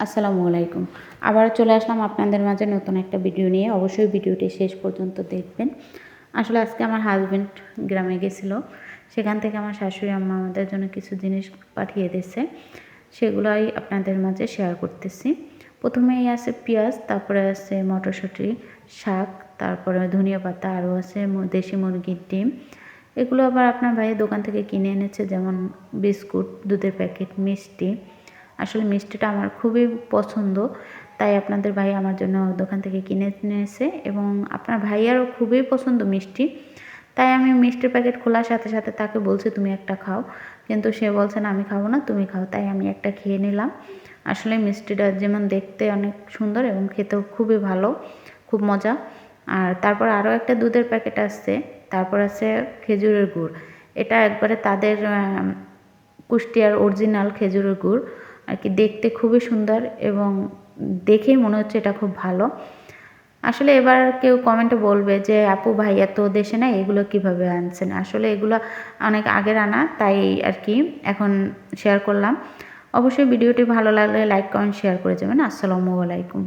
আসসালামু আলাইকুম। আবারও চলে আসলাম আপনাদের মাঝে নতুন একটা ভিডিও নিয়ে। অবশ্যই ভিডিওটি শেষ পর্যন্ত দেখবেন। আসলে আজকে আমার হাসব্যান্ড গ্রামে গেছিলো। সেখান থেকে আমার শাশুড়ি আম্মা আমাদের জন্য কিছু জিনিস পাঠিয়ে দিয়েছে। সেগুলোই আপনাদের মাঝে শেয়ার করতেছি। প্রথমেই আছে পেঁয়াজ, তারপরে আছে মটরশুঁটি, শাক, তারপরে ধনিয়া পাতা, আরও আছে দেশি মুরগির ডিম। এগুলো আবার আপনার ভাইয়ের দোকান থেকে কিনে এনেছে, যেমন বিস্কুট, দুধের প্যাকেট, মিষ্টি। আসলে মিষ্টিটা আমার খুবই পছন্দ, তাই আপনাদের ভাই আমার জন্য দোকান থেকে কিনে এনেছে এবং আপনার ভাইয়ারও খুবই পছন্দ মিষ্টি। তাই আমি মিষ্টির প্যাকেট খোলার সাথে সাথে তাকে বলছি তুমি একটা খাও, কিন্তু সে বলছে না আমি খাবো না, তুমি খাও। তাই আমি একটা খেয়ে নিলাম। আসলে মিষ্টিটা যেমন দেখতে অনেক সুন্দর এবং খেতেও খুবই ভালো, খুব মজা। আর তারপর আরও একটা দুধের প্যাকেট আসছে, তারপর আছে খেজুরের গুড়। এটা একবারে তাদের কুষ্টিয়ার অরিজিনাল খেজুরের গুড় আর কি, দেখতে খুবই সুন্দর এবং দেখেই মনে হচ্ছে এটা খুব ভালো। আসলে এবার কেউ কমেন্টে বলবে যে আপু ভাইয়া তো দেশে নাই, এগুলো কিভাবে আনছেন। আসলে এগুলো অনেক আগের আনা, তাই আর কি এখন শেয়ার করলাম। অবশ্যই ভিডিওটি ভালো লাগলে লাইক কমেন্ট শেয়ার করে যাবেন। আসসালামু আলাইকুম।